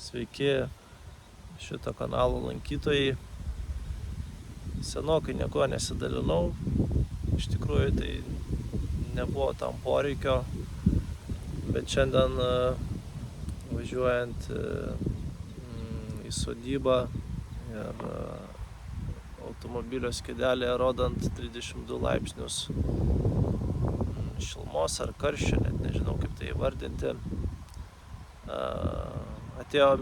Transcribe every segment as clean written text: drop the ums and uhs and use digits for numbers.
Sveiki šito kanalo lankytojai. Senokai nieko nesidalinau. Iš tikrųjų tai nebuvo tam poreikio. Bet šiandien važiuojant į sodybą ir automobilio skedelėje rodant 32 laipsnius šilumos ar karščio, net nežinau kaip tai įvardinti, atėjo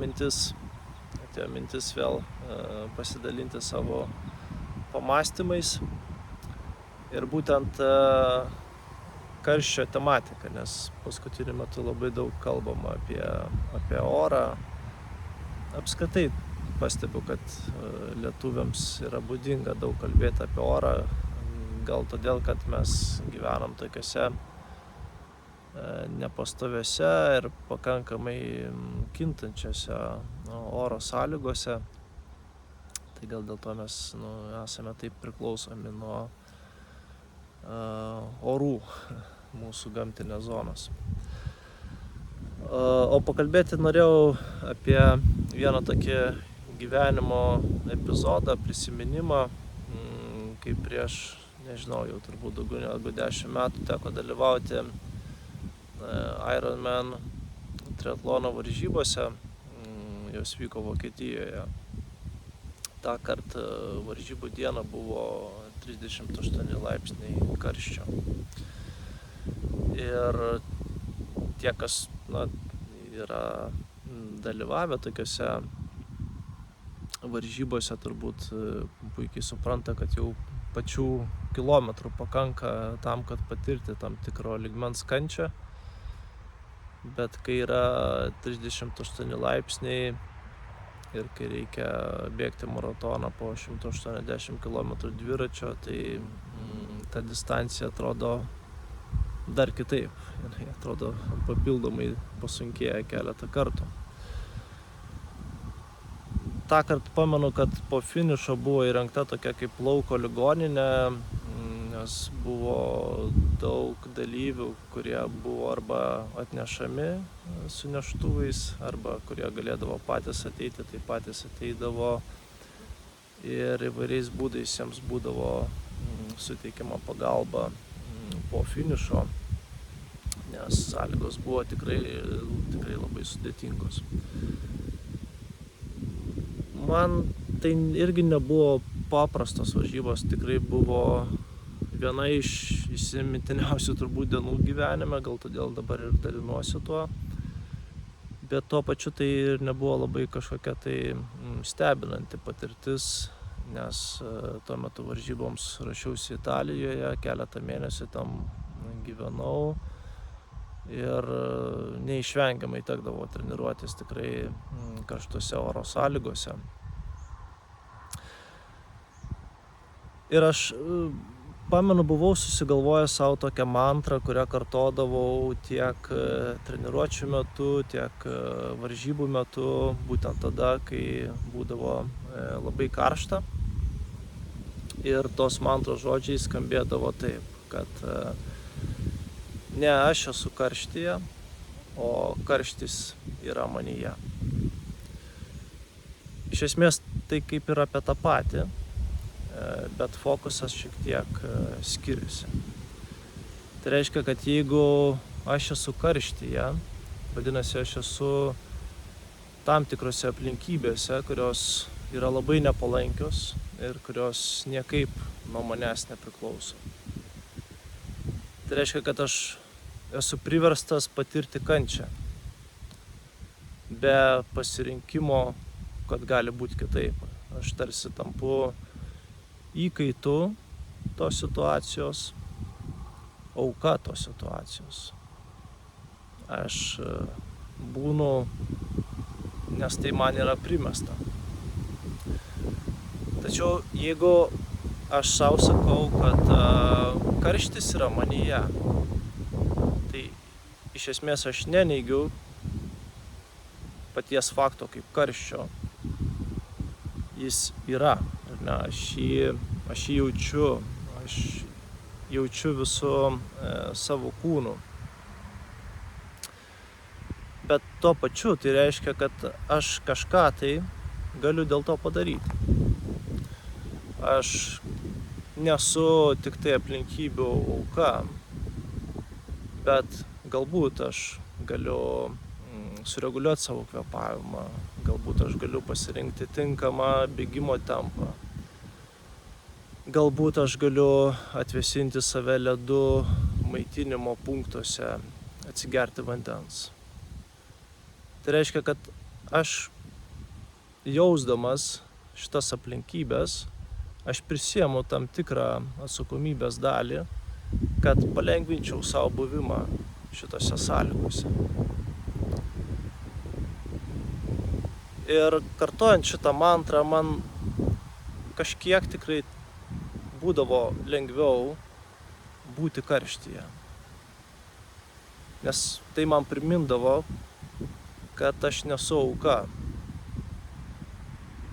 mintis vėl pasidalinti savo pamąstymais ir būtent karščio tematika, nes paskutiniu metu labai daug kalbama apie orą. Apskritai pastebiu, kad lietuviams yra būdinga daug kalbėti apie orą, gal todėl, kad mes gyvenam tokiuose nepastoviuose ir pakankamai kintančiose oro sąlygose. Tai gal dėl to mes esame taip priklausomi nuo orų mūsų gamtinės zonos. O pakalbėti norėjau apie vieną tokį gyvenimo epizodą, prisiminimą, kai prieš, nežinau, jau turbūt daugiau negu 10 metų teko dalyvauti Ironman triatlono varžybose, jos vyko Vokietijoje. Ta kartą varžybų diena buvo 38 laipsniai karščio. Ir tie, kas yra dalyvavę tokiuose varžybose, turbūt puikiai supranta, kad jau pačių kilometrų pakanka tam, kad patirti tam tikro lygmens kančią. Bet kai yra 38 laipsniai ir kai reikia bėgti maratoną po 180 km dviračio, tai ta distancija atrodo dar kitaip. Jinai atrodo papildomai pasunkėja keletą kartų. Tąkart pamenu, kad po finišo buvo įrengta tokia kaip lauko ligoninė, nes buvo daug dalyvių, kurie buvo arba atnešami su neštuvais, arba kurie galėdavo patys ateiti, tai patys ateidavo ir įvairiais būdais jiems būdavo suteikiama pagalba po finišo, nes sąlygos buvo tikrai labai sudėtingos. Man tai irgi nebuvo paprastos varžybos, tikrai buvo viena iš įsimintiniausių turbūt dienų gyvenime, gal todėl dabar ir dalinuosi tuo. Bet tuo pačiu tai ir nebuvo labai kažkokia tai stebinanti patirtis, nes tuo metu varžyboms rašiausi Italijoje, keletą mėnesių tam gyvenau ir neišvengiamai tekdavo treniruotis tikrai karštose oro sąlygose. Ir aš pamenu, buvau susigalvojęs savo tokią mantrą, kurią kartodavau tiek treniruočių metu, tiek varžybų metu, būtent tada, kai būdavo labai karšta. Ir tos mantros žodžiai skambėdavo taip, kad ne aš esu karštyje, o karštis yra manyje. Iš esmės tai kaip ir apie tą patį, bet fokusas šiek tiek skiriasi. Tai reiškia, kad jeigu aš esu karštyje, vadinasi, aš esu tam tikrose aplinkybėse, kurios yra labai nepalankios ir kurios niekaip nuo manęs nepriklauso. Tai reiškia, kad aš esu priverstas patirti kančią, be pasirinkimo, kad gali būti kitaip. Aš tarsi tampu įkaitu tos situacijos, auka tos situacijos. Aš būnu, nes tai man yra primesta. Tačiau jeigu aš sau sakau, kad karštis yra manyje, tai iš esmės aš neneigiu paties fakto kaip karščio. Jis yra. Ne, aš jį jaučiu visų savo kūnu. Bet tuo pačiu tai reiškia, kad aš kažką tai galiu dėl to padaryti. Aš nesu tik tai aplinkybių auka, bet galbūt aš galiu sureguliuoti savo kvėpavimą, galbūt aš galiu pasirinkti tinkamą bėgimo tempą. Galbūt aš galiu atvėsinti save ledu maitinimo punktuose, atsigerti vandens. Tai reiškia, kad aš jausdamas šitas aplinkybės, aš prisiemu tam tikrą atsakomybės dalį, kad palengvinčiau savo buvimą šitose sąlygose. Ir kartojant šitą mantrą, man kažkiek tikrai būdavo lengviau būti karštyje. Nes tai man primindavo, kad aš nesu auka.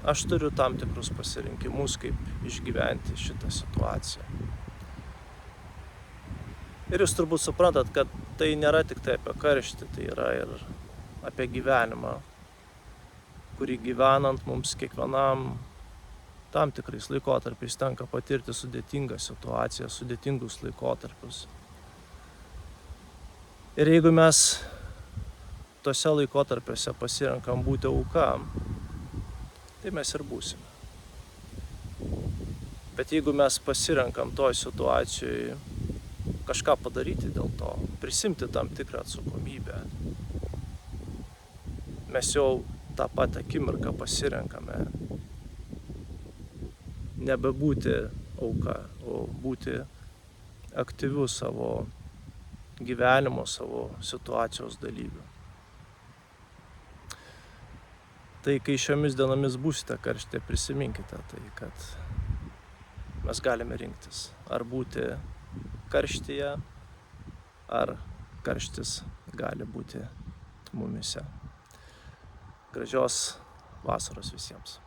Aš turiu tam tikrus pasirinkimus, kaip išgyventi šitą situaciją. Ir jūs turbūt suprantat, kad tai nėra tik tai apie karštį, tai yra ir apie gyvenimą, kurį gyvenant mums kiekvienam tam tikrais laikotarpiais tenka patirti sudėtingą situaciją, sudėtingus laikotarpius. Ir jeigu mes tose laikotarpiuose pasirenkam būti auka, tai mes ir būsime. Bet jeigu mes pasirenkam toj situacijoje kažką padaryti dėl to, prisimti tam tikrą atsakomybę, mes jau tą pat akimirką pasirenkame nebebūti auka, o būti aktyviu savo gyvenimo, savo situacijos dalyviu. Tai kai šiomis dienomis būsite karštyje, prisiminkite tai, kad mes galime rinktis, ar būti karštyje, ar karštis gali būti mumyse. Gražios vasaros visiems.